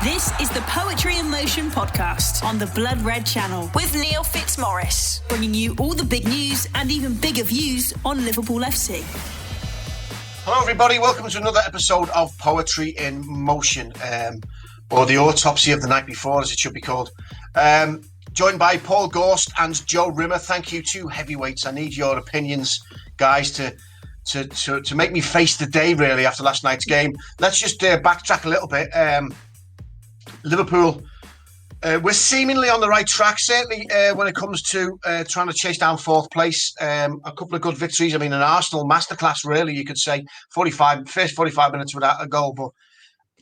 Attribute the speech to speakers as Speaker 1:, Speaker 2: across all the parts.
Speaker 1: This is the Poetry in Motion podcast on the Blood Red channel with Neil Fitzmaurice, bringing you all the big news and even bigger views on Liverpool FC.
Speaker 2: Hello everybody, welcome to another episode of Poetry in Motion, or the autopsy of the night before as it should be called. Joined by Paul Gorst and Joe Rimmer. Thank you, two heavyweights. I need your opinions, guys, to make me face the day really after last night's game. Let's just backtrack a little bit. Liverpool, we're seemingly on the right track, certainly when it comes to trying to chase down fourth place. A couple of good victories. I mean, an Arsenal masterclass, really, you could say. First 45 minutes without a goal, but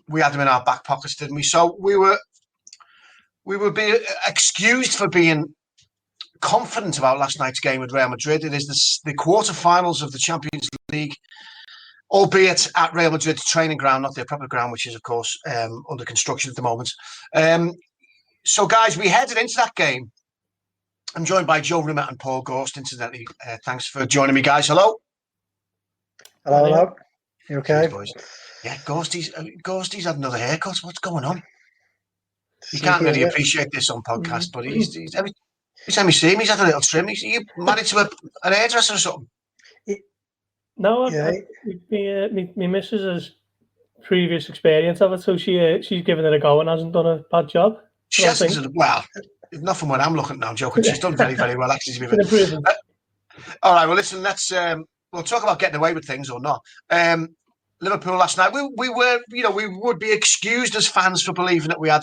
Speaker 2: we had them in our back pockets, didn't we? So we would be excused for being confident about last night's game with Real Madrid. It is the quarterfinals of the Champions League, albeit at Real Madrid's training ground, not their proper ground, which is, of course, under construction at the moment. So, guys, we headed into that game. I'm joined by Joe Rimmer and Paul Gorst, incidentally. Thanks for joining me, guys. Hello.
Speaker 3: Hello. You okay?
Speaker 2: Cheers, boys. Yeah, Gorsty's had another haircut. What's going on? You can't really appreciate this on podcast, but he's every time you see him, he's had a little trim. Are you married to an hairdresser or something?
Speaker 3: No,
Speaker 4: my missus has previous experience of it, so she's given it a go and hasn't done a bad job.
Speaker 2: She hasn't. Well, not from what I'm looking at now, I'm joking. She's done very, very well, actually. All right, well, listen, we'll talk about getting away with things or not. Liverpool last night, we would be excused as fans for believing that we had.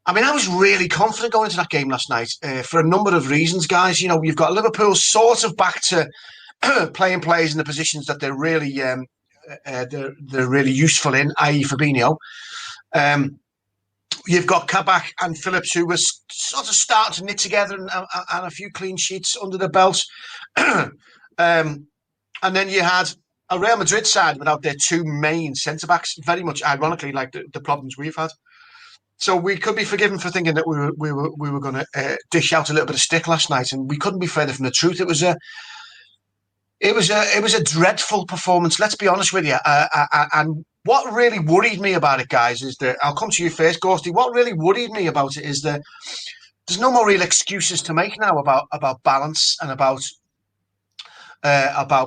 Speaker 2: I mean, I was really confident going into that game last night for a number of reasons, guys. You know, you've got Liverpool sort of back to playing players in the positions that they're really they're really useful in, i.e. Fabinho. You've got Kabak and Phillips, who were sort of starting to knit together and a few clean sheets under the belt. And then you had a Real Madrid side without their two main centre-backs, very much ironically like the problems we've had. So we could be forgiven for thinking that we were going to dish out a little bit of stick last night, and we couldn't be further from the truth. It was a dreadful performance. Let's be honest with you. And what really worried me about it, guys, is that I'll come to you first, Ghosty. What really worried me about it is that there's no more real excuses to make now about balance and about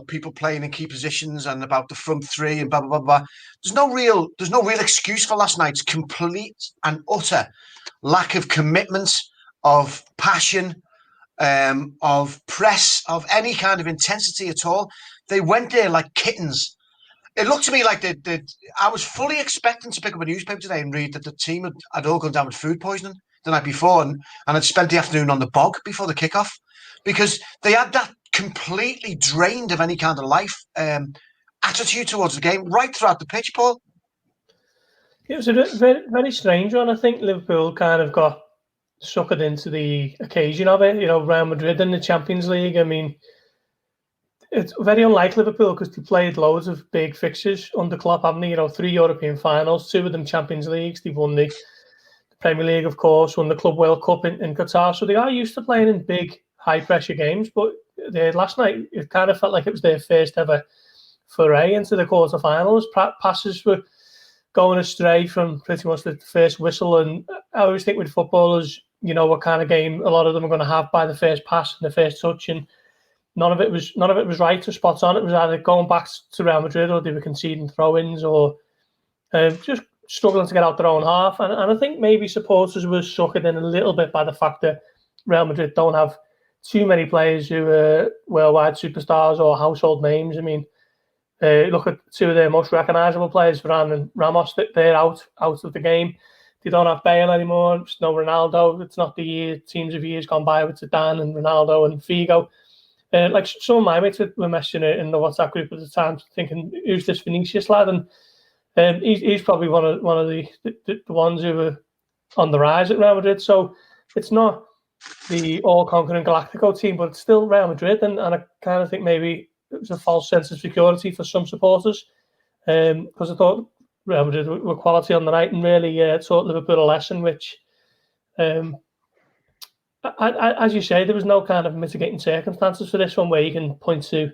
Speaker 2: people playing in key positions and about the front three and blah blah blah blah. There's no real excuse for last night's complete and utter lack of commitment, of passion, of press, of any kind of intensity at all. They went there like kittens. It looked to me like I was fully expecting to pick up a newspaper today and read that the team had all gone down with food poisoning the night before and had spent the afternoon on the bog before the kickoff, because they had that completely drained of any kind of life attitude towards the game right throughout the pitch, Paul.
Speaker 4: It was a very, very strange one. I think Liverpool kind of got suckered into the occasion of it. You know, Real Madrid in the Champions League. I mean, it's very unlike Liverpool because they played loads of big fixtures under Klopp, haven't they? You know, 3 European finals, 2 of them Champions Leagues. They've won the Premier League, of course, won the Club World Cup in Qatar. So they are used to playing in big, high-pressure games. But last night, it kind of felt like it was their first ever foray into the quarterfinals. Passes were going astray from pretty much the first whistle. And I always think with footballers, you know what kind of game a lot of them are going to have by the first pass and the first touch, and none of it was right or spot on. It was either going back to Real Madrid or they were conceding throw-ins or just struggling to get out their own half. And I think maybe supporters were suckered in a little bit by the fact that Real Madrid don't have too many players who are worldwide superstars or household names. I mean, look at 2 of their most recognisable players, Varane and Ramos. They're out of the game. They don't have Bale anymore. It's no Ronaldo. It's not the teams of years gone by with Zidane and Ronaldo and Figo. Like some of my mates were messaging it in the WhatsApp group at the time, thinking, "Who's this Vinicius lad?" And he's probably one of the ones who are on the rise at Real Madrid. So it's not the all-conquering Galactico team, but it's still Real Madrid, and I kind of think maybe it was a false sense of security for some supporters, because I thought Real Madrid were quality on the night and really taught Liverpool a lesson, which, as you say, there was no kind of mitigating circumstances for this one where you can point to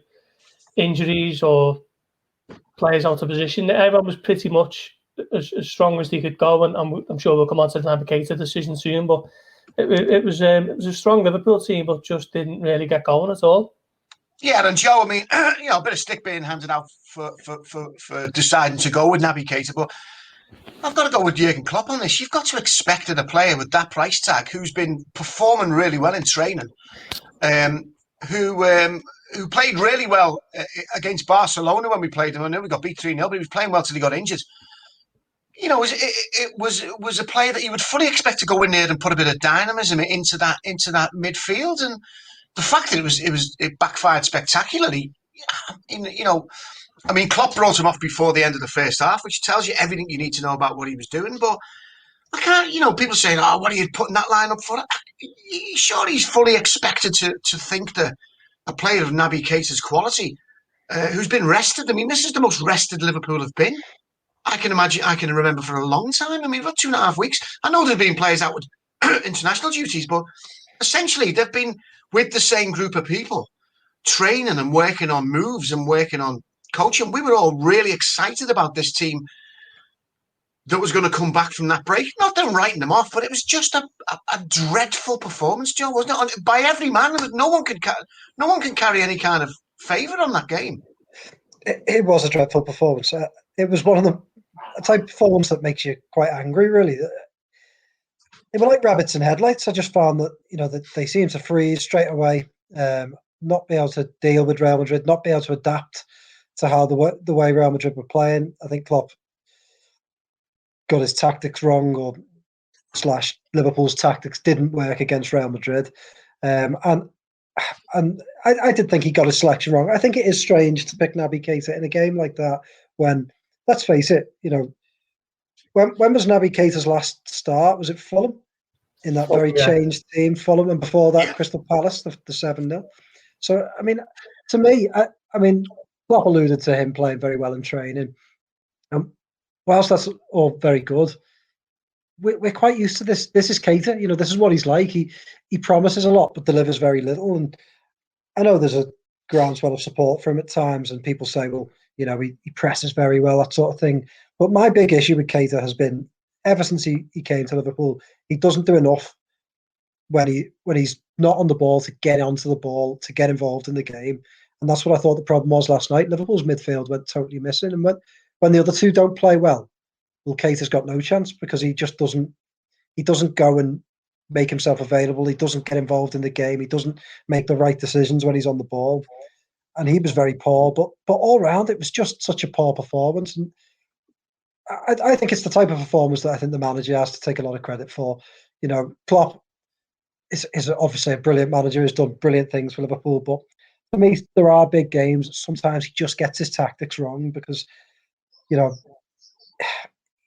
Speaker 4: injuries or players out of position. Everyone was pretty much as strong as they could go, and I'm sure we'll come on to the Naby Keita decision soon. But it was a strong Liverpool team, but just didn't really get going at all.
Speaker 2: Yeah, and Joe, I mean, a bit of stick being handed out for deciding to go with Naby Keita, but I've got to go with Jurgen Klopp on this. You've got to expect that a player with that price tag, who's been performing really well in training, who played really well against Barcelona when we played them. I know we got beat 3-0, but he was playing well till he got injured. It was a player that you would fully expect to go in there and put a bit of dynamism into that midfield, and the fact that it backfired spectacularly. I mean, Klopp brought him off before the end of the first half, which tells you everything you need to know about what he was doing. But I can't, people saying, "Oh, what are you putting that line up for?" Sure, he's fully expected to think that a player of Naby Keita's quality, who's been rested. I mean, this is the most rested Liverpool have been. I can remember for a long time. I mean, about 2.5 weeks. I know there have been players out with international duties, but essentially they've been with the same group of people, training and working on moves and working on coaching. We were all really excited about this team that was going to come back from that break. Not them writing them off, but it was just a dreadful performance, Joe, wasn't it? By every man, no one can carry any kind of favour on that game.
Speaker 3: It was a dreadful performance. It was one of the type of performance that makes you quite angry, really. They were like rabbits in headlights. I just found that that they seemed to freeze straight away, not be able to deal with Real Madrid, not be able to adapt to how the way Real Madrid were playing. I think Klopp got his tactics wrong, or / Liverpool's tactics didn't work against Real Madrid, and I did think he got his selection wrong. I think it is strange to pick Naby Keita in a game like that when, let's face it, when was Naby Keita's last start? Was it Fulham? In that very changed team, Fulham, and before that, Crystal Palace, the 7-0. So, I mean, to me, Klopp alluded to him playing very well in training. Whilst that's all very good, we're quite used to this. This is Keita. This is what he's like. He promises a lot, but delivers very little. And I know there's a groundswell of support for him at times, and people say, well, he presses very well, that sort of thing. But my big issue with Keita has been, ever since he came to Liverpool, he doesn't do enough when he's not on the ball to get onto the ball, to get involved in the game. And that's what I thought the problem was last night. Liverpool's midfield went totally missing. And when the other two don't play well, Keita's got no chance, because he just doesn't go and make himself available. He doesn't get involved in the game. He doesn't make the right decisions when he's on the ball. And he was very poor. But all round, it was just such a poor performance. And I think it's the type of performance that I think the manager has to take a lot of credit for. Klopp is obviously a brilliant manager, has done brilliant things for Liverpool, but for me, there are big games. Sometimes he just gets his tactics wrong, because,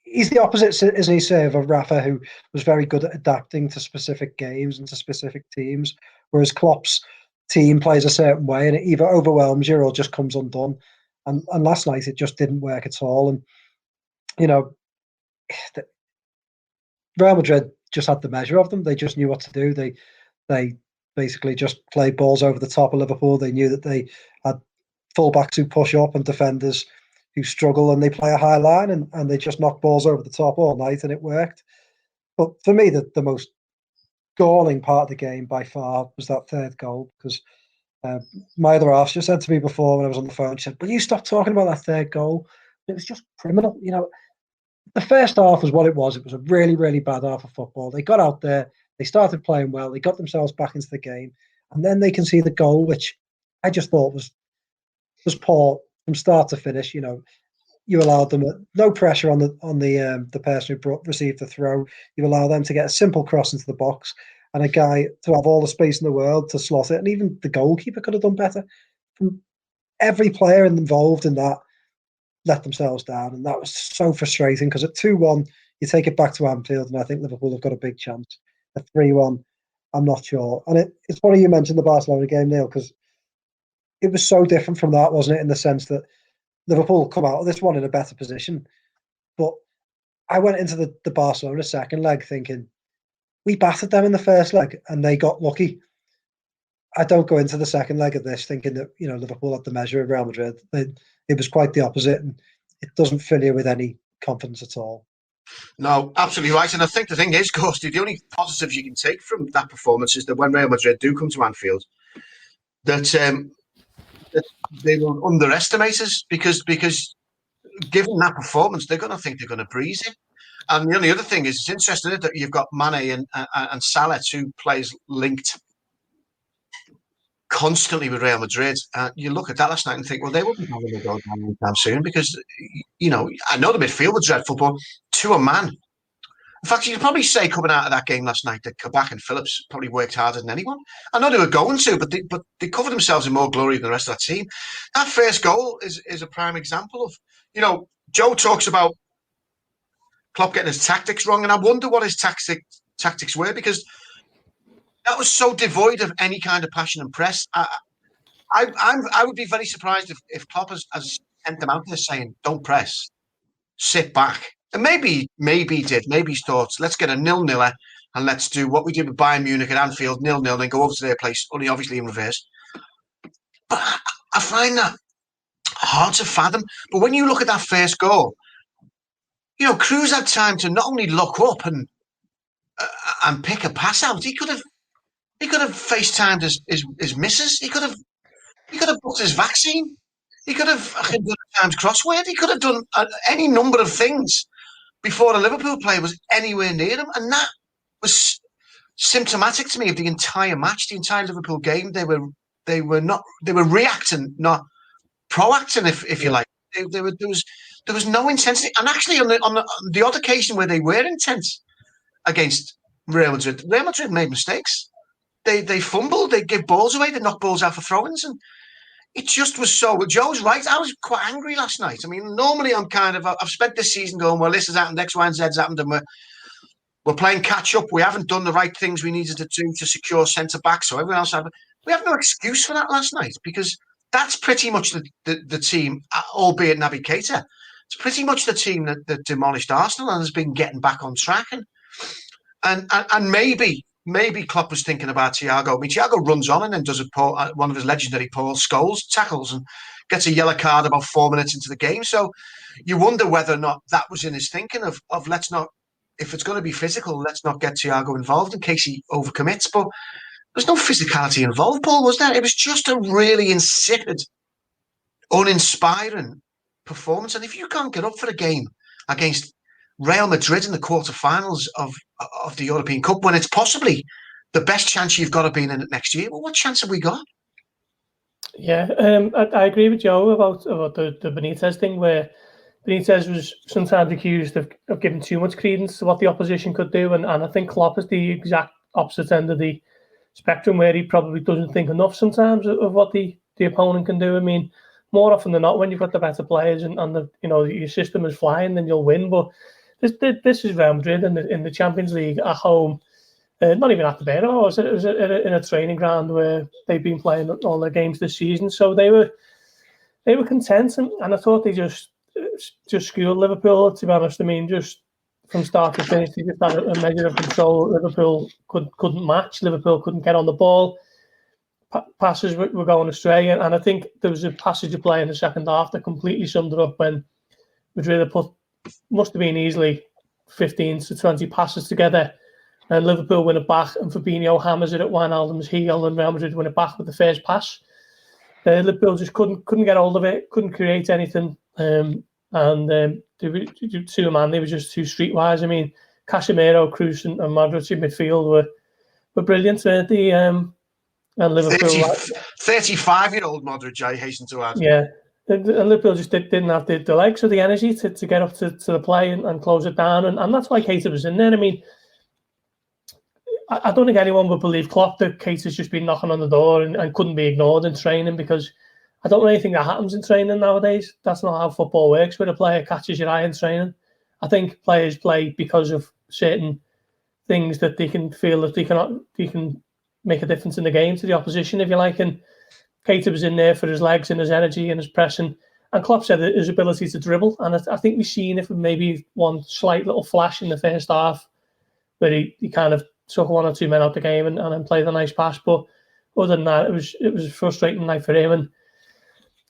Speaker 3: he's the opposite, isn't he, say, of a Rafa, who was very good at adapting to specific games and to specific teams, whereas Klopp's team plays a certain way and it either overwhelms you or just comes undone. And last night it just didn't work at all. And Real Madrid just had the measure of them. They just knew what to do. They basically just played balls over the top of Liverpool. They knew that they had fullbacks who push up and defenders who struggle, and they play a high line, and they just knock balls over the top all night, and it worked. But for me, the most galling part of the game by far was that third goal, because my other half just said to me before when I was on the phone, she said, "Will you stop talking about that third goal?" It was just criminal. The first half was what it was. It was a really, really bad half of football. They got out there, they started playing well, they got themselves back into the game, and then they conceded the goal, which I just thought was poor from start to finish. You allowed them no pressure on the person who received the throw. You allow them to get a simple cross into the box, and a guy to have all the space in the world to slot it. And even the goalkeeper could have done better. From every player involved in that let themselves down, and that was so frustrating, because at 2-1 you take it back to Anfield, and I think Liverpool have got a big chance. At 3-1, I'm not sure. And it's funny you mentioned the Barcelona game, Neil, because it was so different from that, wasn't it, in the sense that Liverpool come out of this one in a better position. But I went into the Barcelona second leg thinking, we battered them in the first leg and they got lucky. I don't go into the second leg of this thinking that Liverpool had the measure of Real Madrid. It was quite the opposite, and it doesn't fill you with any confidence at all.
Speaker 2: No, absolutely right. And I think the thing is, Kirsty, the only positives you can take from that performance is that when Real Madrid do come to Anfield, that they will underestimate us because given that performance, they're going to think they're going to breeze it. And the only other thing is, it's interesting that you've got Mane and Salah, two players linked constantly with Real Madrid. You look at that last night and think, well, they won't be having to go down anytime soon because, I know the midfield was dreadful, but to a man. In fact, you could probably say coming out of that game last night that Kabak and Phillips probably worked harder than anyone. I know they were going to, but they covered themselves in more glory than the rest of that team. That first goal is a prime example of, Joe talks about Klopp getting his tactics wrong, and I wonder what his tactics were, because that was so devoid of any kind of passion and press. I would be very surprised if Klopp has sent them out there saying, don't press, sit back. And maybe he did. Maybe he thought, let's get a 0-0 and let's do what we did with Bayern Munich at Anfield, 0-0, then go over to their place, only obviously in reverse. But I find that hard to fathom. But when you look at that first goal, Cruz had time to not only look up and pick a pass out. He could have FaceTimed his missus. He could have booked his vaccine. He could have done a Times crossword. He could have done any number of things before the Liverpool player was anywhere near him, and that was symptomatic to me of the entire match, the entire Liverpool game. They were reacting, not proacting, if you like. There was no intensity, and actually on the odd occasion where they were intense against Real Madrid made mistakes. They fumbled, they give balls away, they knock balls out for throw-ins, and it just was so. Joe's right. I was quite angry last night. I mean, normally I've spent this season going, well, this has happened, X, Y, and Z's happened, and we're playing catch up. We haven't done the right things we needed to do to secure centre back. So everyone else we have no excuse for that last night, because that's pretty much the team, albeit Naby Keita. It's pretty much the team that demolished Arsenal and has been getting back on track. And maybe Klopp was thinking about Thiago. I mean, Thiago runs on and then does one of his legendary Paul Scholes tackles and gets a yellow card about 4 minutes into the game. So you wonder whether or not that was in his thinking of let's not, if it's going to be physical, let's not get Thiago involved in case he overcommits. But there's no physicality involved, Paul, was there? It was just a really insipid, uninspiring performance. And if you can't get up for a game against Real Madrid in the quarterfinals of the European Cup, when it's possibly the best chance you've got of being in it next year, well, what chance have we got?
Speaker 4: Yeah, I agree with Joe about the Benitez thing, where Benitez was sometimes accused of giving too much credence to what the opposition could do, and I think Klopp is the exact opposite end of the spectrum, where he probably doesn't think enough sometimes of what the opponent can do. I mean, more often than not, when you've got the better players and your system is flying, then you'll win. But this is Real Madrid in the Champions League at home, not even at the Bernabeu. It was in a training ground where they've been playing all their games this season. So they were content, and I thought they just schooled Liverpool, to be honest. I mean, just from start to finish, they just had a measure of control Liverpool couldn't match. Liverpool couldn't get on the ball. Passes were going astray, and I think there was a passage of play in the second half that completely summed it up when Madrid must have been easily 15 to 20 passes together, and Liverpool win it back, and Fabinho hammers it at Wijnaldum's heel, and Real Madrid win it back with the first pass. Liverpool just couldn't get hold of it, couldn't create anything, and they were just too streetwise. I mean, Casemiro, Cruz, and Modric in midfield were brilliant, weren't they? And Liverpool,
Speaker 2: 35-year-old Modric, I hasten to add.
Speaker 4: Yeah. And Liverpool just didn't have the legs or the energy to get up to the play and close it down. And that's why Keita was in there. I mean, I don't think anyone would believe Klopp that Keita's just been knocking on the door and couldn't be ignored in training, because I don't really think that happens in training nowadays. That's not how football works, where a player catches your eye in training. I think players play because of certain things that they can feel that they can make a difference in the game to the opposition, if you like. And Keita was in there for his legs and his energy and his pressing. And Klopp said his ability to dribble. And I think we've seen it for maybe one slight little flash in the first half, where he kind of took one or two men out the game and then played a nice pass. But other than that, it was a frustrating night for him. And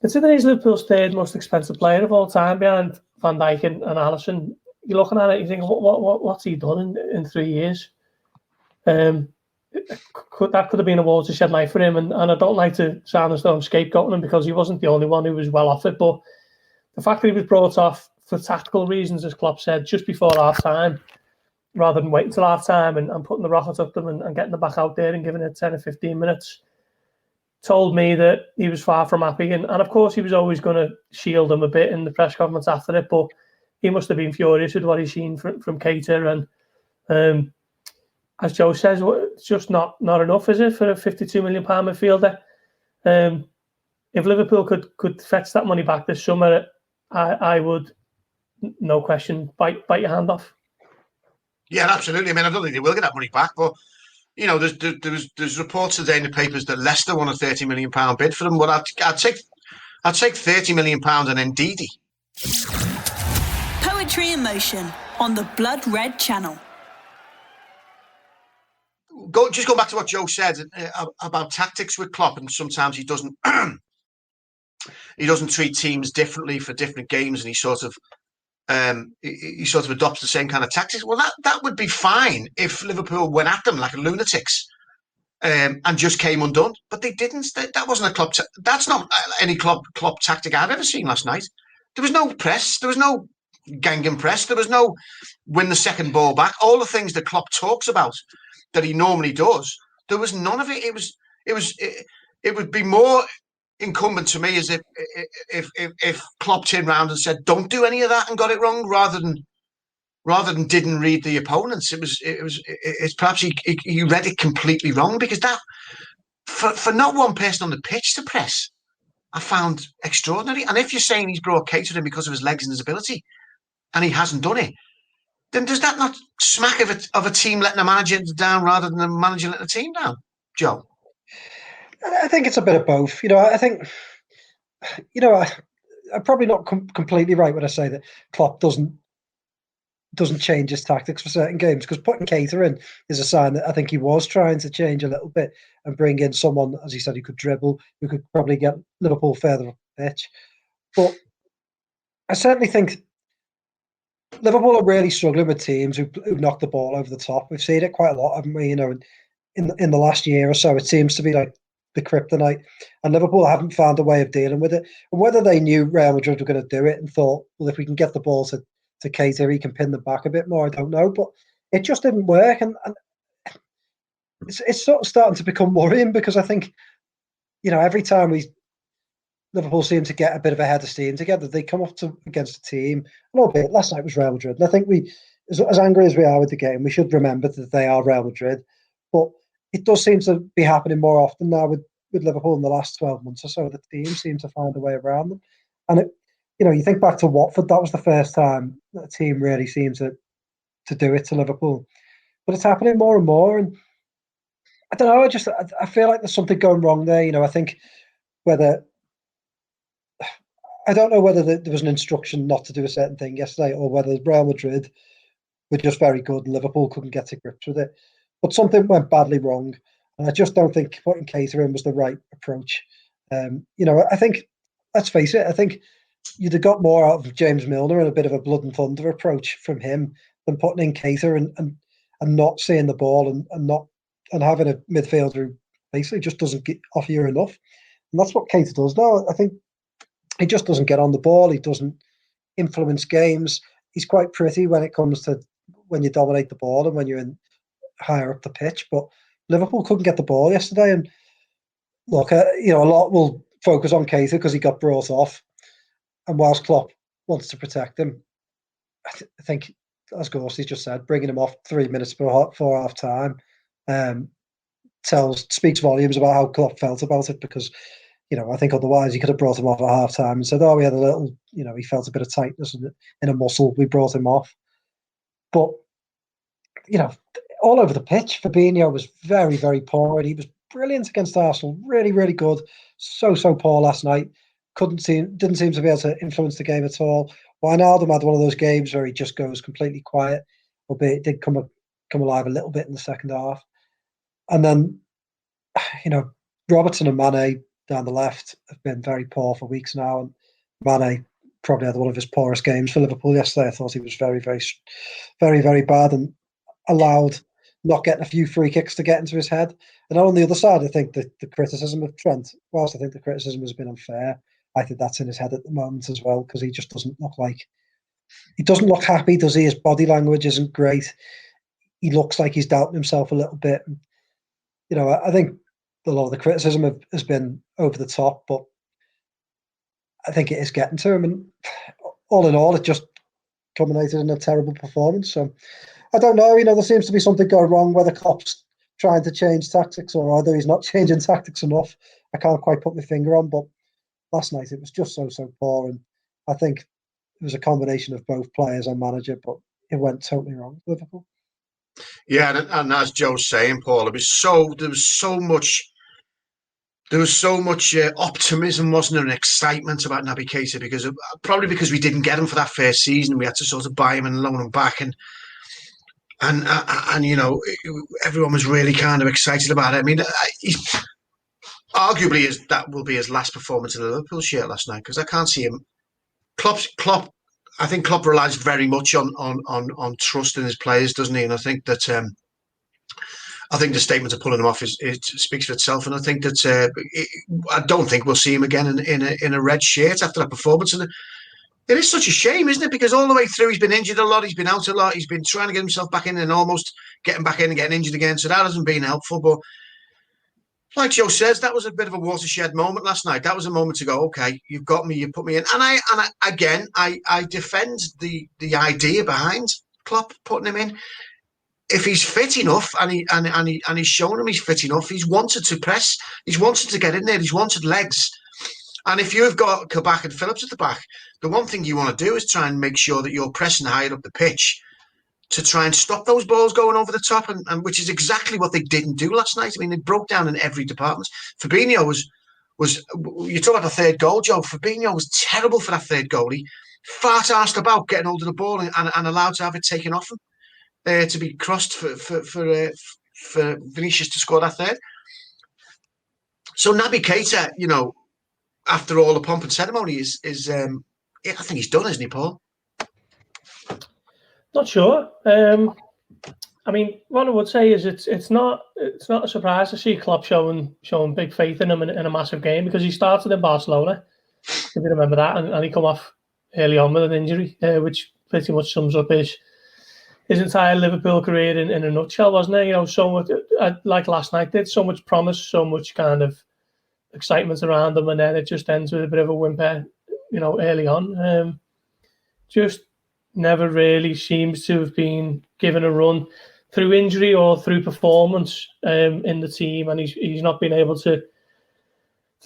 Speaker 4: considering he's Liverpool's third most expensive player of all time, behind Van Dijk and Alisson, you're looking at it, you think, what's he done in 3 years? That could have been a watershed night for him, and I don't like to sound as though I'm scapegoating him, because he wasn't the only one who was well off it. But the fact that he was brought off for tactical reasons, as Klopp said, just before half time, rather than waiting till half time and putting the rocket up them and getting them back out there and giving it 10 or 15 minutes, told me that he was far from happy. And of course, he was always going to shield him a bit in the press conference after it, but he must have been furious with what he's seen from Keita. And as Joe says, it's just not enough, is it, for a £52 million midfielder? If Liverpool could fetch that money back this summer, I would, no question, bite your hand off. Yeah,
Speaker 2: absolutely. I mean, I don't think they will get that money back, but you know, there's reports today in the papers that Leicester won a £30 million bid for them. But I'd take £30 million and Ndidi.
Speaker 1: Poetry in Motion on the Blood Red Channel.
Speaker 2: Just go back to what Joe said about tactics with Klopp, and sometimes he doesn't treat teams differently for different games, and he sort of adopts the same kind of tactics. Well, that would be fine if Liverpool went at them like lunatics and just came undone, but they didn't. That wasn't a Klopp. That's not any Klopp tactic I've ever seen last night. There was no press. There was no gang and press. There was no win the second ball back. All the things that Klopp talks about that he normally does, there was none of it. It would be more incumbent to me as if Klopp turned around and said, "Don't do any of that," and got it wrong, rather than didn't read the opponents. It's perhaps he read it completely wrong, because that for not one person on the pitch to press, I found extraordinary. And if you're saying he's brought Keita in because of his legs and his ability, and he hasn't done it, then does that not smack of a team letting a manager down rather than a manager letting a team down, Joe?
Speaker 3: I think it's a bit of both. You know, I think, you know, I'm probably not completely right when I say that Klopp doesn't change his tactics for certain games, because putting Keita in is a sign that I think he was trying to change a little bit and bring in someone, as he said, who could dribble, who could probably get Liverpool further up the pitch. But I certainly think Liverpool are really struggling with teams who knock the ball over the top. We've seen it quite a lot, haven't we? You know, in the last year or so, it seems to be like the kryptonite, and Liverpool haven't found a way of dealing with it. And whether they knew Real Madrid were going to do it and thought, well, if we can get the ball to Keita, he can pin them back a bit more, I don't know. But it just didn't work, and it's sort of starting to become worrying, because I think, you know, every time Liverpool seem to get a bit of a head of steam together, they come up against a team. A little bit. Last night was Real Madrid, and I think as angry as we are with the game, we should remember that they are Real Madrid. But it does seem to be happening more often now with Liverpool in the last 12 months or so. The team seem to find a way around them. And, you know, you think back to Watford, that was the first time that a team really seemed to do it to Liverpool. But it's happening more and more. And I don't know, I feel like there's something going wrong there. You know, I think I don't know whether there was an instruction not to do a certain thing yesterday, or whether Real Madrid were just very good and Liverpool couldn't get to grips with it. But something went badly wrong, and I just don't think putting Keita in was the right approach. You know, I think, let's face it, I think you'd have got more out of James Milner and a bit of a blood and thunder approach from him than putting in Keita and not seeing the ball and having a midfielder who basically just doesn't offer you enough. And that's what Keita does now. I think he just doesn't get on the ball. He doesn't influence games. He's quite pretty when it comes to when you dominate the ball and when you're in higher up the pitch. But Liverpool couldn't get the ball yesterday. And look, you know, a lot will focus on Keita because he got brought off. And whilst Klopp wants to protect him, I think, as Gorsty just said, bringing him off 3 minutes before half time speaks volumes about how Klopp felt about it, because, you know, I think otherwise he could have brought him off at half time and said, oh, we had a little, you know, he felt a bit of tightness in a muscle, we brought him off. But, you know, all over the pitch, Fabinho was very, very poor, and he was brilliant against Arsenal, really, really good. So poor last night. Didn't seem to be able to influence the game at all. Wijnaldum had one of those games where he just goes completely quiet, albeit it did come alive a little bit in the second half. And then, you know, Robertson and Mane down the left have been very poor for weeks now, and Mane probably had one of his poorest games for Liverpool yesterday. I thought he was very, very, very, very bad and allowed not getting a few free kicks to get into his head. And on the other side, I think that the criticism of Trent, whilst I think the criticism has been unfair, I think that's in his head at the moment as well, because he just doesn't look happy, does he? His body language isn't great. He looks like he's doubting himself a little bit. You know, I think a lot of the criticism has been over the top, but I think it is getting to him. And all in all, it just culminated in a terrible performance. So I don't know. You know, there seems to be something going wrong, whether Klopp's trying to change tactics or either he's not changing tactics enough. I can't quite put my finger on, but last night it was just so poor. And I think it was a combination of both players and manager, but it went totally wrong for Liverpool.
Speaker 2: Yeah, and as Joe's saying, Paul, there was so much optimism, wasn't there, and excitement about Naby Keita, because we didn't get him for that first season. We had to sort of buy him and loan him back, and you know, everyone was really kind of excited about it. I mean, arguably that will be his last performance in the Liverpool shirt last night, because I can't see him. Klopp. I think Klopp relies very much on trust in his players, doesn't he? And I think that the statement of pulling him off it speaks for itself. And I think that I don't think we'll see him again in a red shirt after that performance. And it is such a shame, isn't it? Because all the way through he's been injured a lot, he's been out a lot, he's been trying to get himself back in and almost getting back in and getting injured again. So that hasn't been helpful. But like Joe says, that was a bit of a watershed moment last night. That was a moment to go, okay, you've got me, you put me in. And I defend the idea behind Klopp putting him in. If he's fit enough and he's shown him he's fit enough, he's wanted to press, he's wanted to get in there, he's wanted legs. And if you've got Kabak and Phillips at the back, the one thing you want to do is try and make sure that you're pressing higher up the pitch to try and stop those balls going over the top, and which is exactly what they didn't do last night. I mean, they broke down in every department. Fabinho was you talk about the third goal, Joe. Fabinho was terrible for that third goal. He fart-arsed about getting hold of the ball and allowed to have it taken off him to be crossed for Vinicius to score that third. So Naby Keita, you know, after all the pomp and ceremony, is I think he's done, isn't he, Paul?
Speaker 4: Not sure. I mean, what I would say is it's not a surprise to see Klopp showing big faith in him in a massive game, because he started in Barcelona, if you remember that, and he come off early on with an injury, which pretty much sums up his entire Liverpool career in a nutshell, wasn't it? You know, so much, like last night did, so much promise, so much kind of excitement around him, and then it just ends with a bit of a whimper, you know, early on. Just never really seems to have been given a run through injury or through performance in the team, and he's not been able to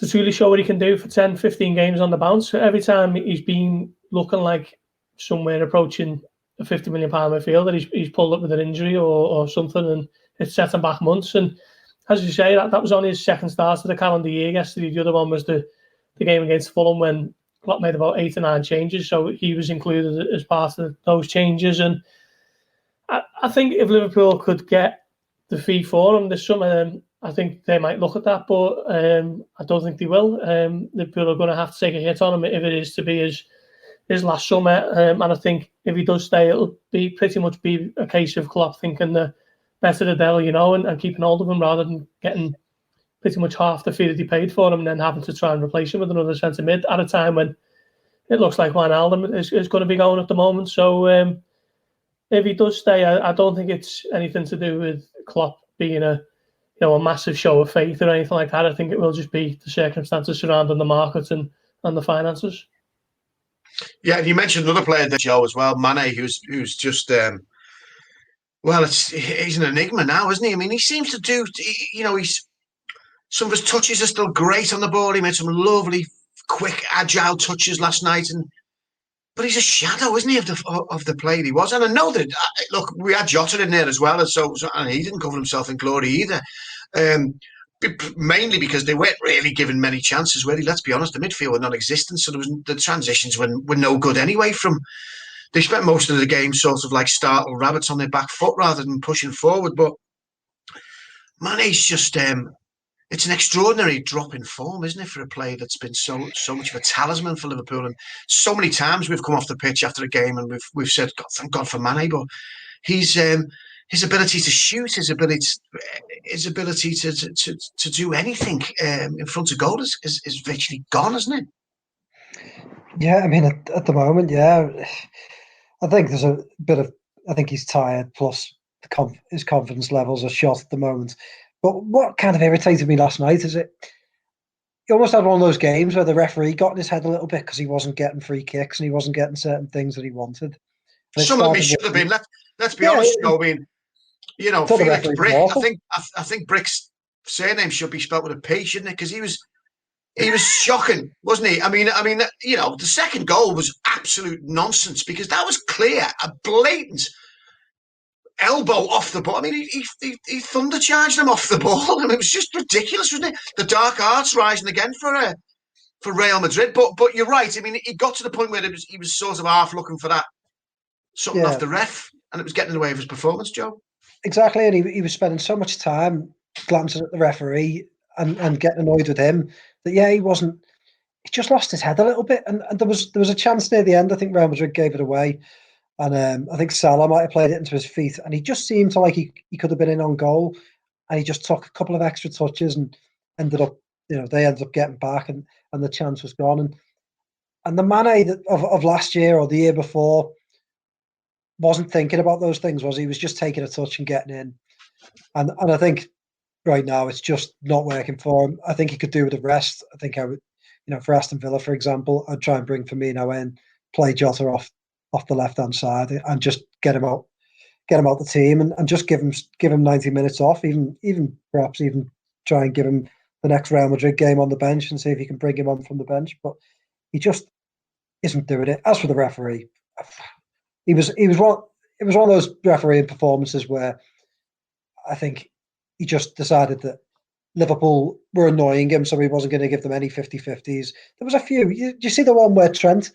Speaker 4: truly show what he can do for 10, 15 games on the bounce. Every time he's been looking like somewhere approaching a £50 million midfielder, he's pulled up with an injury or something, and it's set him back months. And as you say, that was only his second start of the calendar year yesterday. The other one was the game against Fulham, when Klopp made about 8 or 9 changes, so he was included as part of those changes. And I think if Liverpool could get the fee for him this summer, I think they might look at that, but I don't think they will. Liverpool are going to have to take a hit on him if it is to be his last summer. And I think if he does stay, it'll be pretty much be a case of Klopp thinking the better the devil, you know, and keeping hold of him rather than getting pretty much half the fee that he paid for him and then having to try and replace him with another centre mid at a time when it looks like Wijnaldum is going to be going at the moment. So if he does stay, I don't think it's anything to do with Klopp being a massive show of faith or anything like that. I think it will just be the circumstances surrounding the market and the finances.
Speaker 2: Yeah, and you mentioned another player there, Joe, as well, Mane, who's just he's an enigma now, isn't he? I mean, he seems to do, some of his touches are still great on the ball. He made some lovely, quick, agile touches last night, but he's a shadow, isn't he, of the player he was? And I know that, look, we had Jota in there as well, and he didn't cover himself in glory either. Mainly because they weren't really given many chances, really. Let's be honest, the midfield were non-existent, so the transitions were no good anyway. They spent most of the game sort of like startled rabbits on their back foot rather than pushing forward. But Mane's just it's an extraordinary drop in form, isn't it, for a player that's been so much of a talisman for Liverpool? And so many times we've come off the pitch after a game and we've said, God, thank God for Mane, but he's his ability to shoot, his ability to do anything in front of goal is virtually gone, isn't it?
Speaker 3: Yeah, I mean, at the moment, yeah, I think there's a bit of. I think he's tired. Plus, his confidence levels are shot at the moment. But what kind of irritated me last night is he almost had one of those games where the referee got in his head a little bit because he wasn't getting free kicks and he wasn't getting certain things that he wanted.
Speaker 2: Some of them he should have been. Let's be honest, Joe. I mean, Felix Brick. I think Brick's surname should be spelled with a P, shouldn't it? Because he was shocking, wasn't he? I mean, the second goal was absolute nonsense because that was clear, a blatant elbow off the ball. I mean, he thunder charged him off the ball. I mean, it was just ridiculous, wasn't it? The dark arts rising again for Real Madrid. But you're right. I mean, it got to the point where he was sort of half looking for that something off the ref, and it was getting in the way of his performance, Joe.
Speaker 3: Exactly, and he was spending so much time glancing at the referee and getting annoyed with him that he wasn't. He just lost his head a little bit, and there was a chance near the end. I think Real Madrid gave it away, and I think Salah might have played it into his feet, and he just seemed to like he could have been in on goal, and he just took a couple of extra touches and ended up, they ended up getting back, and the chance was gone. And the Mane of last year or the year before wasn't thinking about those things, was he? Was just taking a touch and getting in, and I think right now it's just not working for him. I think he could do with the rest. I think I would, for Aston Villa, for example, I'd try and bring Firmino in, play Jota off the left hand side, and just get him out the team, and just give him 90 minutes off, even perhaps even try and give him the next Real Madrid game on the bench and see if he can bring him on from the bench. But he just isn't doing it. As for the referee, it was one of those refereeing performances where I think he just decided that Liverpool were annoying him, so he wasn't going to give them any 50-50s. There was a few. You see the one where Trent,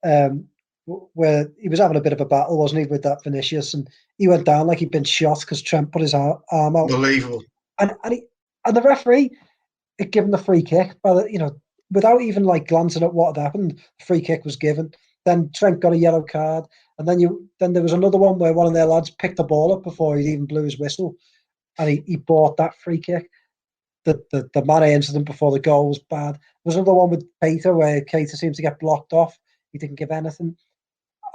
Speaker 3: where he was having a bit of a battle, wasn't he, with that Vinicius, and he went down like he'd been shot because Trent put his arm out.
Speaker 2: Unbelievable.
Speaker 3: And the referee had given the free kick, without even glancing at what had happened. The free kick was given. Then Trent got a yellow card, and then there was another one where one of their lads picked the ball up before he even blew his whistle, and he bought that free kick. The Mane incident before the goal was bad. There was another one with Keita where Keita seems to get blocked off. He didn't give anything.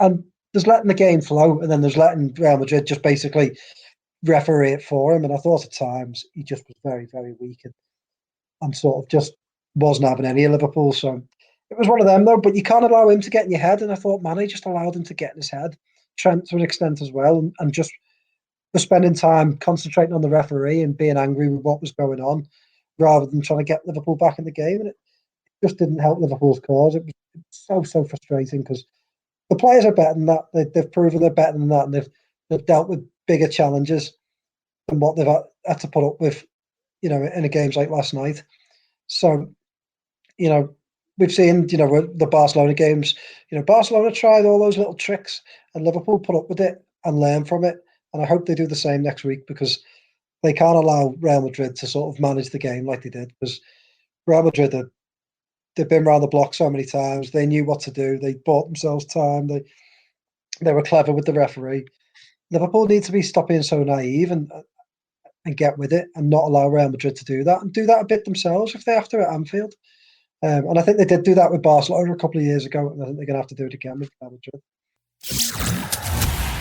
Speaker 3: And there's letting the game flow, and then there's letting Real Madrid just basically referee it for him. And I thought at times he just was very, very weak and sort of just wasn't having any of Liverpool. So it was one of them, though. But you can't allow him to get in your head. And I thought Mane just allowed him to get in his head. Trent to an extent as well. And just for spending time concentrating on the referee and being angry with what was going on, rather than trying to get Liverpool back in the game. And it just didn't help Liverpool's cause. It was so frustrating because the players are better than that. They've proven they're better than that, and they've dealt with bigger challenges than what they've had to put up with, in a games like last night. So, we've seen, the Barcelona games, Barcelona tried all those little tricks and Liverpool put up with it and learn from it. And I hope they do the same next week, because they can't allow Real Madrid to sort of manage the game like they did, because Real Madrid, they've been around the block so many times. They knew what to do. They bought themselves time. They were clever with the referee. Liverpool need to be stop being so naive and get with it, and not allow Real Madrid to do that, and do that a bit themselves if they have to at Anfield. And I think they did do that with Barcelona a couple of years ago, and I think they're going to have to do it again with Real Madrid.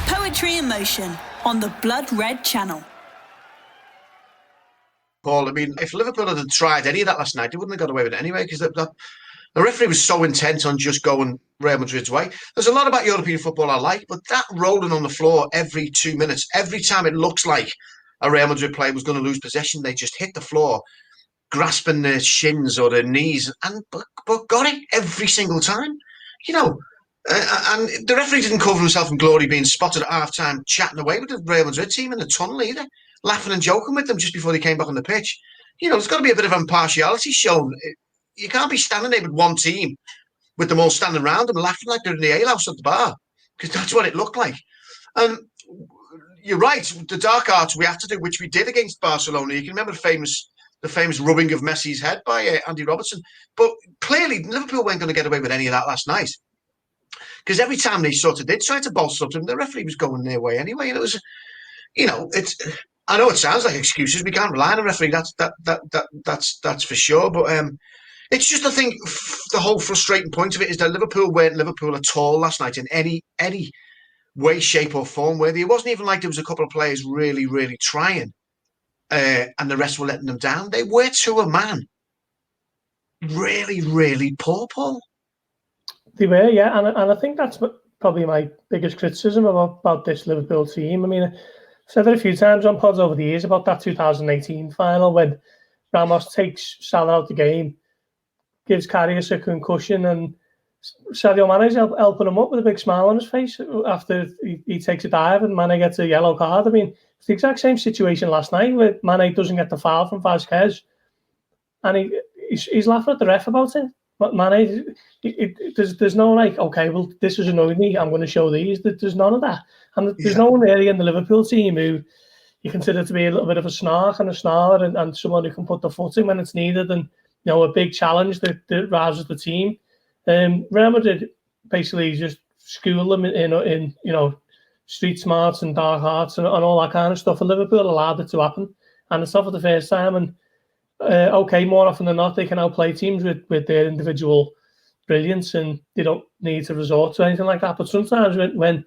Speaker 1: Poetry in Motion on the Blood Red Channel.
Speaker 2: Paul, I mean, if Liverpool had tried any of that last night, they wouldn't have got away with it anyway, because the referee was so intent on just going Real Madrid's way. There's a lot about European football I like, but that rolling on the floor every 2 minutes, every time it looks like a Real Madrid player was going to lose possession, they just hit the floor, grasping their shins or their knees, but got it every single time. And the referee didn't cover himself in glory being spotted at half-time chatting away with the Real Madrid team in the tunnel either, laughing and joking with them just before they came back on the pitch. There's got to be a bit of impartiality shown. You can't be standing there with one team, with them all standing around them laughing like they're in the alehouse at the bar, because that's what it looked like. And you're right, the dark arts we have to do, which we did against Barcelona. You can remember the the famous rubbing of Messi's head by Andy Robertson. But clearly, Liverpool weren't going to get away with any of that last night, because every time they sort of did try to bolster up to them, the referee was going their way anyway. And it was, it's. I know it sounds like excuses. We can't rely on a referee. That's for sure. But it's just, I think, the whole frustrating point of it is that Liverpool weren't Liverpool at all last night in any way, shape, or form. Where it wasn't even like there was a couple of players really, really trying, and the rest were letting them down. They were, to a man, really, really poor, Paul.
Speaker 4: They were, yeah, and I think that's probably my biggest criticism about this Liverpool team. I mean, I've said it a few times on pods over the years about that 2018 final when Ramos takes Salah out the game, gives Karius a concussion, and Sadio Mane's helping him up with a big smile on his face after he takes a dive and Mane gets a yellow card. I mean, it's the exact same situation last night where Mane doesn't get the foul from Vázquez, and he's laughing at the ref about it. But Mane, there's no like, okay, well, this has annoyed me, I'm going to show these. There's none of that. And there's no one really in the Liverpool team who you consider to be a little bit of a snark and a snarler and someone who can put the foot in when it's needed and, a big challenge that rouses the team. Real Madrid basically just school them in street smarts and dark arts and all that kind of stuff. And Liverpool allowed it to happen. And it's not for the first time. And more often than not, they can outplay teams with their individual brilliance and they don't need to resort to anything like that. But sometimes when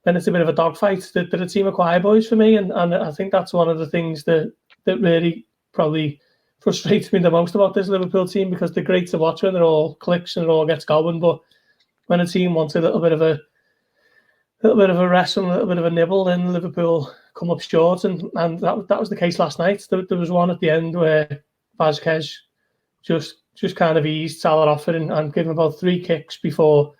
Speaker 4: it's a bit of a dogfight, they're a team of choir boys for me. And I think that's one of the things that really probably frustrates me the most about this Liverpool team, because they're great to watch when they're all clicks and it all gets going. But when a team wants a little bit of a wrestle, a little bit of a nibble, then Liverpool come up short, and that was the case last night. There was one at the end where Vázquez just kind of eased Salah off it and gave him about 3 kicks before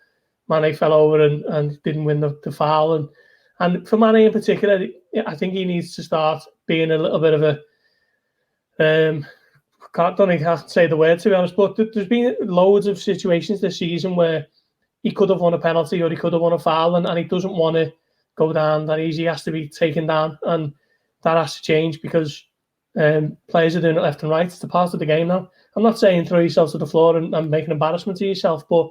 Speaker 4: Mane fell over and didn't win the foul. And for Mane in particular, I think he needs to start being a little bit of a I don't think I can say the word, to be honest, but there's been loads of situations this season where he could have won a penalty or he could have won a foul, and he doesn't want to go down that easy. He has to be taken down, and that has to change because players are doing it left and right. It's a part of the game now. I'm not saying throw yourself to the floor and make an embarrassment to yourself, but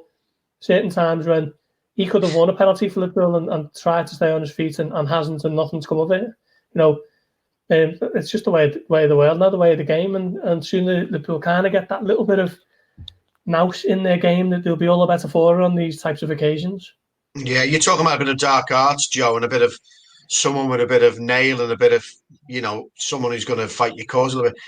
Speaker 4: certain times when he could have won a penalty for Liverpool and tried to stay on his feet and hasn't, and nothing's come of it. It's just the way of the world now, the way of the game, and soon Liverpool kind of get that little bit of nous in their game that they'll be all the better for on these types of occasions. Yeah,
Speaker 2: you're talking about a bit of dark arts, Joe, and a bit of someone with a bit of nail and a bit of, someone who's going to fight your cause a little bit.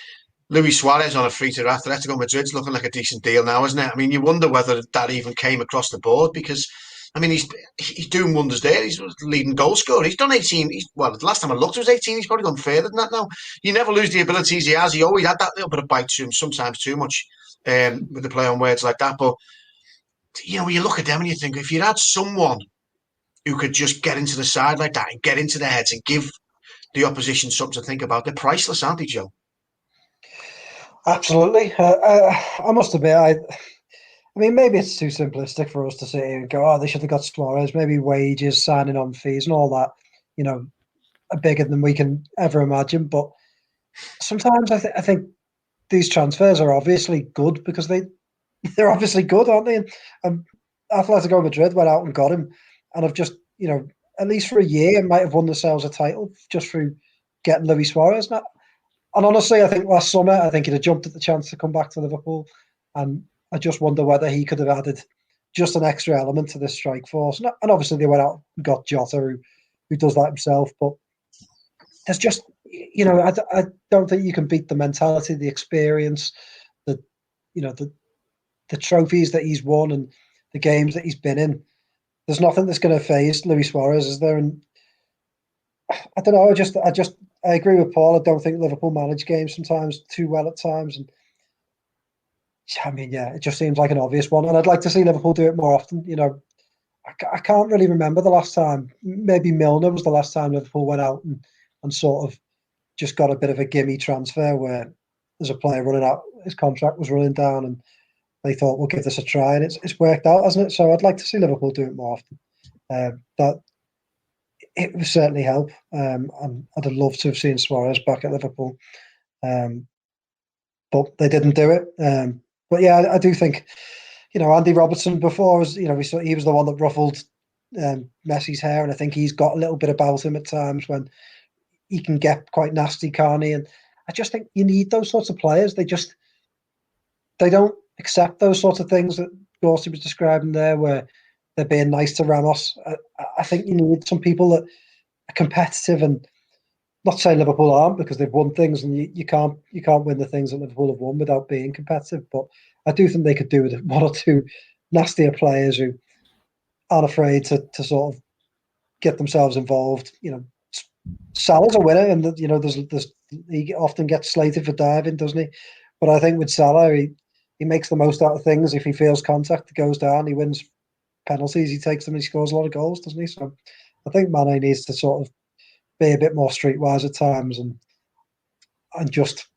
Speaker 2: Luis Suarez on a free to Atletico Madrid's looking like a decent deal now, isn't it? I mean, you wonder whether that even came across the board because, I mean, he's doing wonders there. He's leading goal scorer. He's done 18. The last time I looked, it was 18. He's probably gone further than that now. You never lose the abilities he has. He always had that little bit of bite to him, sometimes too much, with the play on words like that. But, when you look at them and you think, if you had someone who could just get into the side like that and get into their heads and give the opposition something to think about, they're priceless, aren't they, Joe?
Speaker 3: Absolutely. I must admit, I mean, maybe it's too simplistic for us to sit here and go, they should have got Suarez. Maybe wages, signing on fees and all that, are bigger than we can ever imagine. But sometimes I think these transfers are obviously good because they're obviously good, aren't they? And Atletico Madrid went out and got him and have just, at least for a year, might have won themselves a title just through getting Luis Suarez. And honestly, I think last summer, I think he'd have jumped at the chance to come back to Liverpool. And I just wonder whether he could have added just an extra element to this strike force. And obviously they went out and got Jota, who does that himself. But there's just, I don't think you can beat the mentality, the experience, the trophies that he's won and the games that he's been in. There's nothing that's going to faze Luis Suarez, is there? And I don't know. I agree with Paul. I don't think Liverpool manage games sometimes too well at times. And I mean, it just seems like an obvious one. And I'd like to see Liverpool do it more often. I can't really remember the last time. Maybe Milner was the last time Liverpool went out and sort of just got a bit of a gimme transfer where there's a player running out, his contract was running down and they thought, we'll give this a try. And it's worked out, hasn't it? So I'd like to see Liverpool do it more often. That it would certainly help. And I'd have loved to have seen Suarez back at Liverpool. but they didn't do it. But yeah, I do think, Andy Robertson before was, he was the one that ruffled Messi's hair, and I think he's got a little bit about him at times when he can get quite nasty, can't he? And I just think you need those sorts of players. They don't accept those sorts of things that Dorsey was describing there, where they're being nice to Ramos. I think you need some people that are competitive, and not saying Liverpool aren't, because they've won things, and you can't win the things that Liverpool have won without being competitive. But I do think they could do with one or two nastier players who aren't afraid to sort of get themselves involved. Salah's a winner, and he often gets slated for diving, doesn't he? But I think with Salah, he makes the most out of things. If he feels contact, he goes down, he wins penalties, he takes them, he scores a lot of goals, doesn't he? So I think Mane needs to sort of be a bit more streetwise at times and just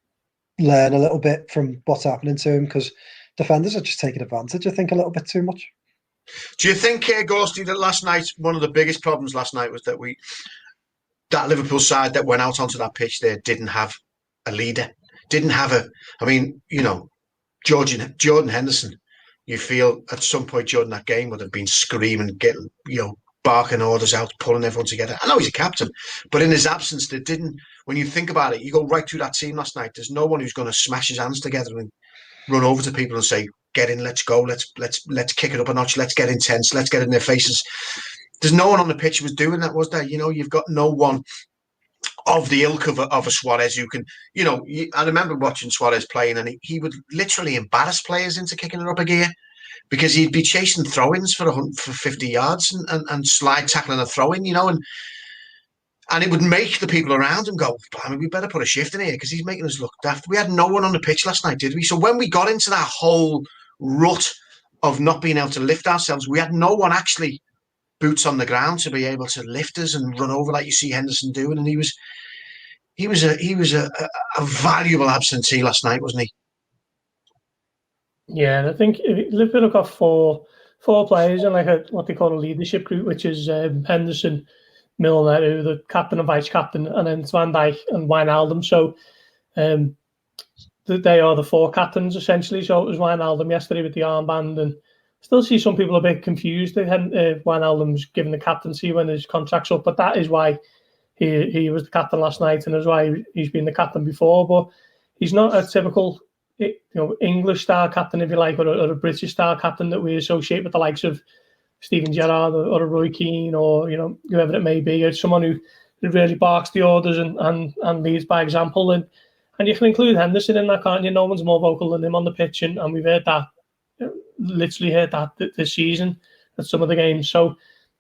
Speaker 3: learn a little bit from what's happening to him, because defenders are just taking advantage, I think, a little bit too much.
Speaker 2: Do you think, Ghosty, that last night, one of the biggest problems last night was that that Liverpool side that went out onto that pitch there didn't have a leader, didn't have Jordan Henderson. You feel at some point during that game would have been screaming, barking orders out, pulling everyone together. I know he's a captain, but in his absence, they didn't. When you think about it, you go right through that team last night. There's no one who's going to smash his hands together and run over to people and say, "Get in, let's go, let's kick it up a notch, let's get intense, let's get in their faces." There's no one on the pitch who was doing that, was there? You've got no one of the ilk of a Suarez who can, I remember watching Suarez playing, and he would literally embarrass players into kicking it up a gear, because he'd be chasing throw-ins for 50 yards and slide tackling a throw-in, and it would make the people around him go, we better put a shift in here because he's making us look daft. We had no one on the pitch last night, did we? So when we got into that whole rut of not being able to lift ourselves, we had no one actually boots on the ground to be able to lift us and run over like you see Henderson doing. And he was a valuable absentee last night, wasn't he?
Speaker 4: Yeah, and I think Liverpool have got four players in what they call a leadership group, which is Henderson, Milner, who the captain and vice captain, and then Van Dijk and Wijnaldum. So they are the four captains essentially. So it was Wijnaldum yesterday with the armband, and still see some people a bit confused. Wijnaldum's given the captaincy when his contract's up, but that is why he was the captain last night, and that's why he's been the captain before. But he's not a typical English style captain, if you like, or a British style captain that we associate with the likes of Steven Gerrard or a Roy Keane or whoever it may be. It's someone who really barks the orders and leads by example. And you can include Henderson in that, can't you? No one's more vocal than him on the pitch, and we've heard that. Literally heard that this season at some of the games. So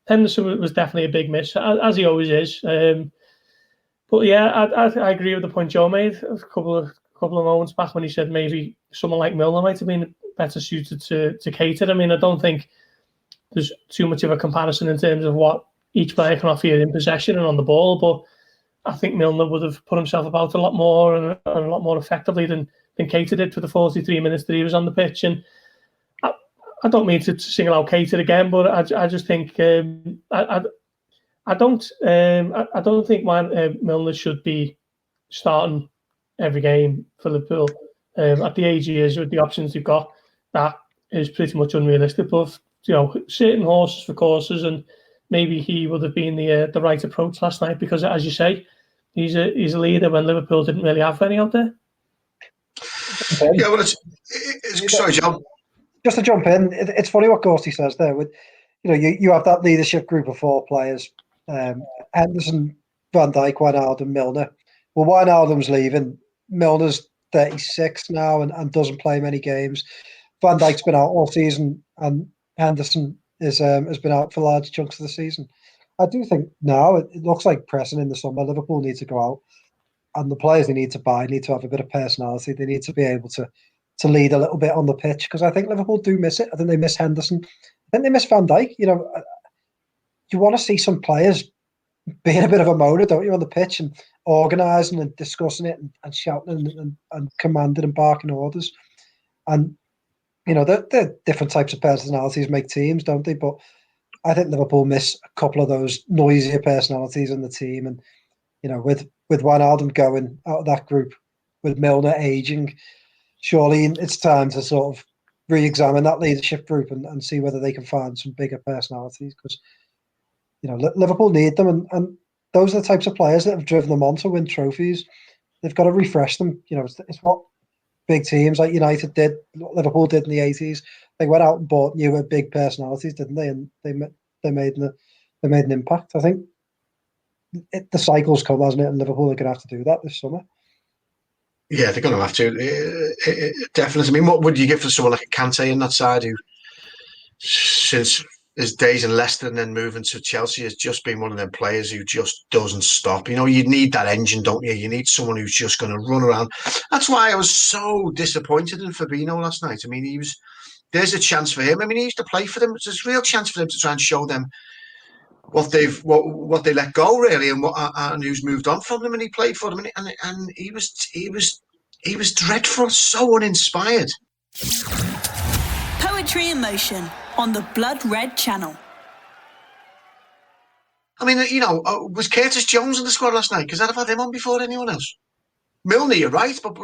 Speaker 4: Henderson was definitely a big miss, as he always is. But yeah, I agree with the point Joe made a couple of moments back when he said maybe someone like Milner might have been better suited to cater. I mean, I don't think there's too much of a comparison in terms of what each player can offer you in possession and on the ball, but I think Milner would have put himself about a lot more and a lot more effectively than Keita did for the 43 minutes that he was on the pitch. And I don't mean to single out Keita again, but I just think I don't think Milner should be starting every game for Liverpool. At the age he is, with the options you've got, that is pretty much unrealistic. But certain horses for courses, and maybe he would have been the right approach last night, because, as you say, he's a leader when Liverpool didn't really have any out there.
Speaker 2: Yeah, well, sorry, John.
Speaker 3: Just to jump in, it's funny what Ghosty says there. With you have that leadership group of four players: Henderson, Van Dijk, Wijnaldum, Milner. Well, Wijnaldum's leaving. Milner's 36 now and doesn't play many games. Van Dijk's been out all season, and Henderson has been out for large chunks of the season. I do think now it looks like pressing in the summer. Liverpool need to go out, and the players they need to buy need to have a bit of personality. They need to be able to lead a little bit on the pitch, because I think Liverpool do miss it. I think they miss Henderson. I think they miss Van Dijk. You want to see some players being a bit of a moaner, don't you, on the pitch, and organising and discussing it and shouting and commanding and barking orders. And the different types of personalities make teams, don't they? But I think Liverpool miss a couple of those noisier personalities in the team. And with Wijnaldum going out of that group, with Milner aging, surely it's time to sort of re-examine that leadership group and see whether they can find some bigger personalities, because Liverpool need them, and those are the types of players that have driven them on to win trophies. They've got to refresh them. It's what big teams like United did, Liverpool did in the 80s. They went out and bought newer big personalities, didn't they? And they made an impact. I think the cycle's come, hasn't it? And Liverpool are going to have to do that this summer.
Speaker 2: Yeah, they're going to have to. Definitely. I mean, what would you give for someone like a Kante in that side, who, since his days in Leicester and then moving to Chelsea, has just been one of them players who just doesn't stop. You need that engine, don't you? You need someone who's just going to run around. That's why I was so disappointed in Fabinho last night. I mean, there's a chance for him. I mean, he used to play for them. There's a real chance for them to try and show them what they let go, really, and who's moved on from them, and he played for them, and he was dreadful, so uninspired.
Speaker 1: Poetry in Motion on the Blood Red channel.
Speaker 2: I mean, was Curtis Jones in the squad last night? Because I'd have had him on before anyone else. Milner, you're right, but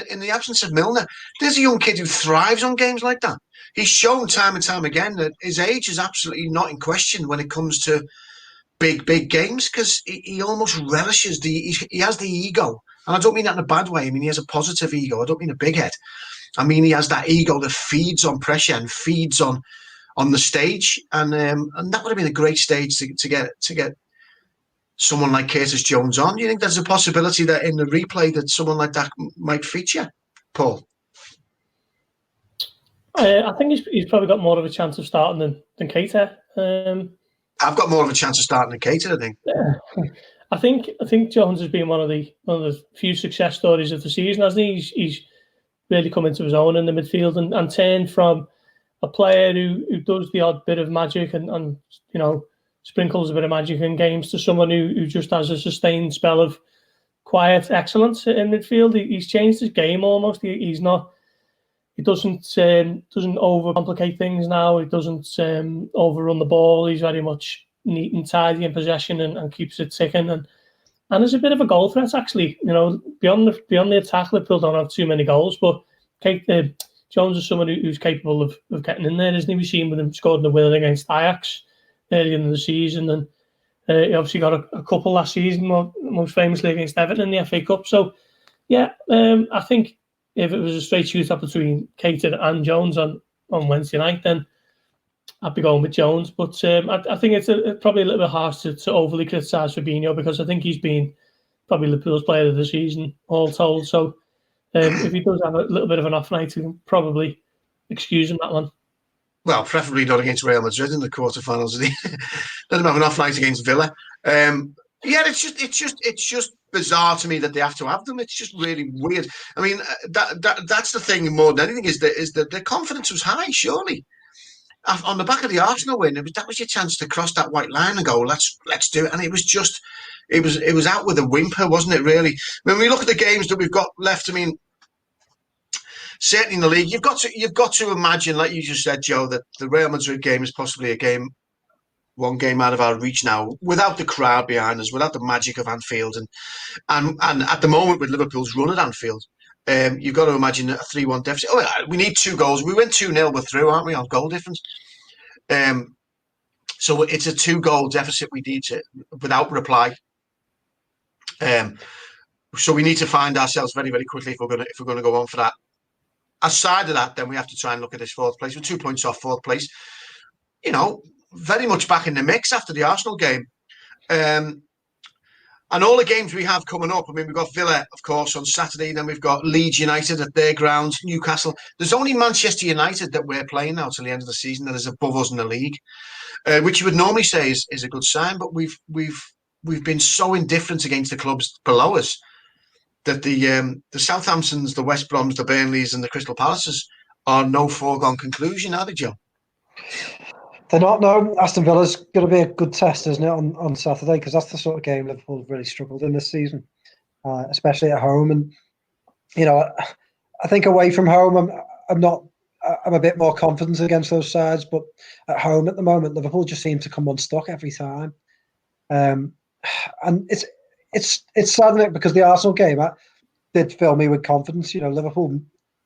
Speaker 2: in the absence of Milner, there's a young kid who thrives on games like that. He's shown time and time again that his age is absolutely not in question when it comes to big games, because he almost relishes he has the ego. And I don't mean that in a bad way. I mean, he has a positive ego. I don't mean a big head. I mean, he has that ego that feeds on pressure and feeds on the stage. And that would have been a great stage to get someone like Curtis Jones on. Do you think there's a possibility that in the replay that someone like that might feature, Paul?
Speaker 4: I think he's probably got more of a chance of starting than Keita.
Speaker 2: I've got more of a chance of starting than Keita, I think.
Speaker 4: I think Jones has been one of the few success stories of the season, hasn't he? He's really come into his own in the midfield and turned from a player who does the odd bit of magic and sprinkles a bit of magic in games to someone who just has a sustained spell of quiet excellence in midfield. He's changed his game almost. He doesn't overcomplicate things now. He doesn't overrun the ball. He's very much neat and tidy in possession and keeps it ticking. And there's a bit of a goal threat, actually. Beyond the attack, Liverpool don't have too many goals, but Jones is someone who's capable of getting in there, isn't he? We've seen with him scoring the winner against Ajax early in the season, and he obviously got a couple last season, most famously against Everton in the FA Cup. So, yeah, I think if it was a straight shootout between Keita and Jones on Wednesday night, then I'd be going with Jones. But I think it's probably a little bit harsh to overly criticise Fabinho, because I think he's been probably Liverpool's player of the season, all told. So if he does have a little bit of an off night, we can probably excuse him that one.
Speaker 2: Well, preferably not against Real Madrid in the quarterfinals. Let him have an off night against Villa. It's just bizarre to me that they have to have them. It's just really weird. I mean, that's the thing more than anything, is that their confidence was high, surely. On the back of the Arsenal win, that was your chance to cross that white line and go, let's do it. And it was out with a whimper, wasn't it, really? When we look at the games that we've got left, I mean, certainly in the league, you've got to imagine, like you just said, Joe, that the Real Madrid game is possibly one game out of our reach now, without the crowd behind us, without the magic of Anfield, and at the moment with Liverpool's run at Anfield, you've got to imagine a 3-1 deficit. Oh, we need 2 goals. We win 2-0, we're through, aren't we, on goal difference? So it's a 2-goal deficit we need to, without reply. So we need to find ourselves very, very quickly if we're going to go on for that. Aside of that, then we have to try and look at this 4th place. We're 2 points off 4th place. Very much back in the mix after the Arsenal game. And all the games we have coming up, I mean, we've got Villa, of course, on Saturday. Then we've got Leeds United at their ground, Newcastle. There's only Manchester United that we're playing now till the end of the season that is above us in the league, which you would normally say is a good sign. But we've been so indifferent against the clubs below us that the Southamptons, the West Broms, the Burnleys and the Crystal Palaces are no foregone conclusion, are they, Joe?
Speaker 3: They're not. No, Aston Villa's going to be a good test, isn't it, on Saturday? Because that's the sort of game Liverpool have really struggled in this season, especially at home. And I think away from home, I'm a bit more confident against those sides. But at home at the moment, Liverpool just seem to come unstuck every time, and it's saddening because the Arsenal game did fill me with confidence. Liverpool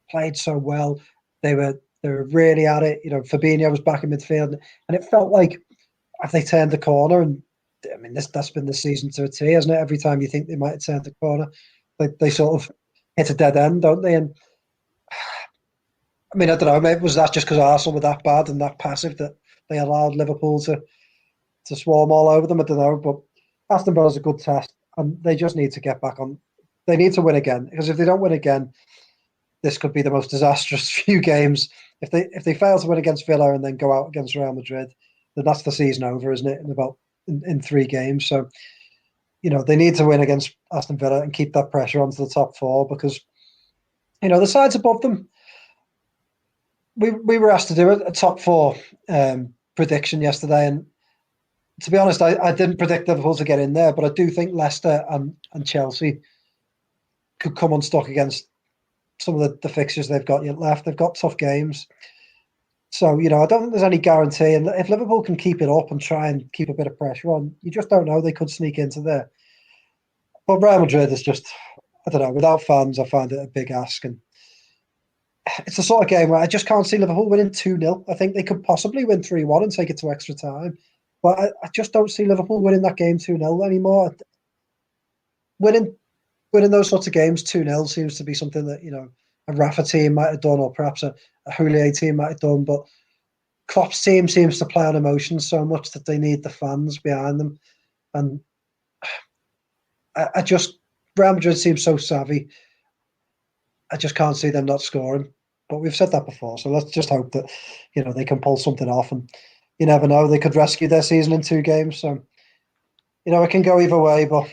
Speaker 3: played so well. They were really at it. You know, Fabinho was back in midfield, and it felt like if they turned the corner, and I mean that's been the season to a T, hasn't it? Every time you think they might have turned the corner, they sort of hit a dead end, don't they? And I mean, I don't know. Maybe was that just because Arsenal were that bad and that passive that they allowed Liverpool to swarm all over them? I don't know, but Aston Villa's a good test, and they just need to get back on. They need to win again, because if they don't win again, this could be the most disastrous few games. If they fail to win against Villa and then go out against Real Madrid, then that's the season over, isn't it? In 3 games. So, you know, they need to win against Aston Villa and keep that pressure onto the top 4, because, you know, the sides above them. We were asked to do a top 4 prediction yesterday, and to be honest, I didn't predict Liverpool to get in there, but I do think Leicester and Chelsea could come unstuck against some of the fixtures they've got yet left. They've got tough games. So, you know, I don't think there's any guarantee. And if Liverpool can keep it up and try and keep a bit of pressure on, you just don't know. They could sneak into there. But Real Madrid is just, I don't know, without fans, I find it a big ask. And it's the sort of game where I just can't see Liverpool winning 2-0. I think they could possibly win 3-1 and take it to extra time. But I just don't see Liverpool winning that game 2-0 anymore. Winning those sorts of games 2-0 seems to be something that, you know, a Rafa team might have done, or perhaps a Houllier team might have done. But Klopp's team seems to play on emotions so much that they need the fans behind them. And Real Madrid seems so savvy. I just can't see them not scoring. But we've said that before, so let's just hope that, you know, they can pull something off. And you never know, they could rescue their season in 2 games. So, you know, it can go either way, but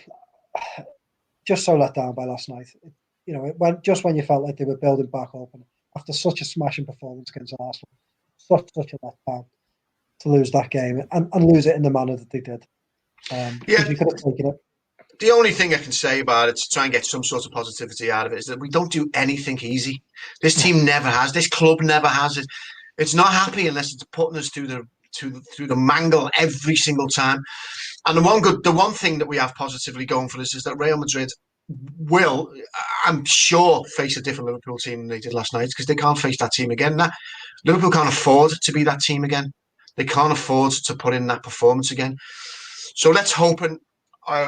Speaker 3: just so let down by last night. You know, it went just when you felt like they were building back up, and after such a smashing performance against Arsenal, such a letdown to lose that game and lose it in the manner that they did.
Speaker 2: Yeah,
Speaker 3: you could have taken it.
Speaker 2: The only thing I can say about it to try and get some sort of positivity out of it is that we don't do anything easy. This team never has. This club never has it. It's not happy unless it's putting us through the mangle every single time. And the one thing that we have positively going for us is that Real Madrid will, I'm sure, face a different Liverpool team than they did last night, because they can't face that team again. Liverpool can't afford to be that team again. They can't afford to put in that performance again. So let's hope and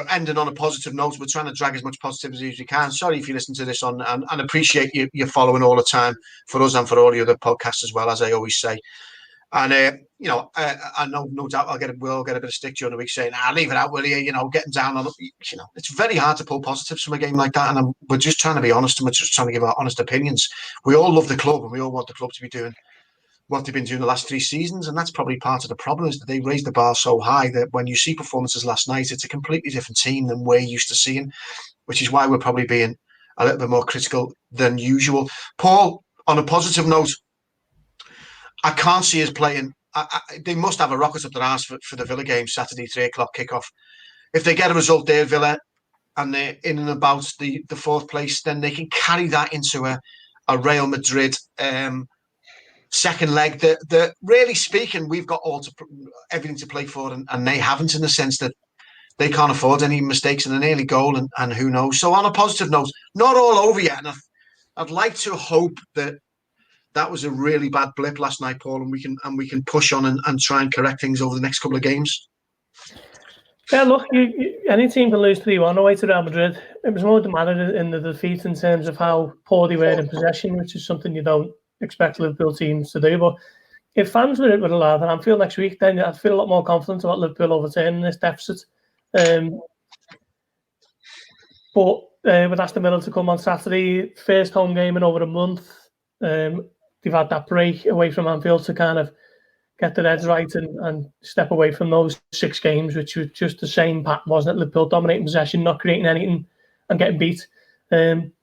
Speaker 2: ending on a positive note. We're trying to drag as much positivity as we can. Sorry if you listen to this and appreciate you following all the time for us and for all the other podcasts as well, as I always say. And you know, I know no doubt we'll get a bit of stick during the week saying, leave it out, will you? You know, getting down on it. You know, it's very hard to pull positives from a game like that. And we're just trying to be honest, and we're just trying to give our honest opinions. We all love the club, and we all want the club to be doing what they've been doing the last 3 seasons, and that's probably part of the problem, is that they raised the bar so high that when you see performances last night, it's a completely different team than we're used to seeing, which is why we're probably being a little bit more critical than usual. Paul, on a positive note, I can't see us playing. They must have a rocket up their arse for the Villa game, Saturday, 3 o'clock kickoff. If they get a result there, Villa, and they're in and about the 4th place, then they can carry that into a Real Madrid second leg. That really speaking, we've got everything to play for, and they haven't, in the sense that they can't afford any mistakes in an early goal, and who knows. So on a positive note, not all over yet, and I'd like to hope that was a really bad blip last night, Paul, and we can push on and try and correct things over the next couple of games.
Speaker 4: Yeah, look, any team can lose 3-1 away to Real Madrid. It was more the manner in the defeat in terms of how poor they were in possession, which is something you don't expect Liverpool teams to do. But if fans were allowed an Anfield next week, then I'd feel a lot more confident about Liverpool overturning this deficit. But with Aston Villa to come on Saturday, first home game in over a month, they've had that break away from Anfield to kind of get their heads right and step away from those 6 games, which was just the same pattern, wasn't it? Liverpool dominating possession, not creating anything, and getting beat.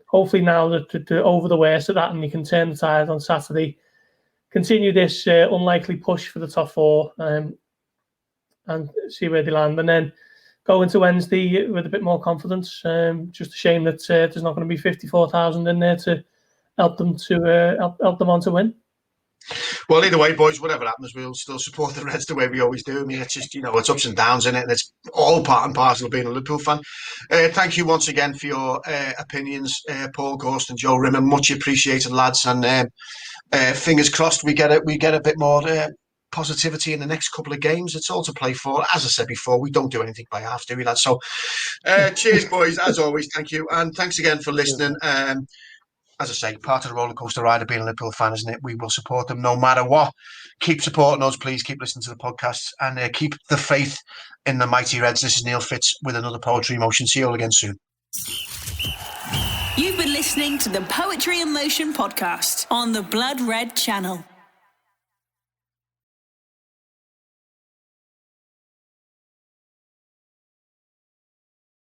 Speaker 4: Hopefully now that they're over the worst of that, and you can turn the tide on Saturday, continue this unlikely push for the top 4, and see where they land, and then go into Wednesday with a bit more confidence. Just a shame that there's not going to be 54,000 in there to help them on to win.
Speaker 2: Well, either way, boys, whatever happens, we'll still support the Reds the way we always do. I mean, it's just, it's ups and downs in it, and it's all part and parcel of being a Liverpool fan. Thank you once again for your opinions, Paul Gorst and Joe Rimmer. Much appreciated, lads. And fingers crossed we get a bit more positivity in the next couple of games. It's all to play for. As I said before, we don't do anything by half, do we, lads? So, cheers, boys. As always, thank you. And thanks again for listening. As I say, part of the roller coaster ride of being a Liverpool fan, isn't it? We will support them no matter what. Keep supporting us, please. Keep listening to the podcasts and keep the faith in the mighty Reds. This is Neil Fitz with another Poetry in Motion. See you all again soon.
Speaker 1: You've been listening to the Poetry in Motion podcast on the Blood Red channel.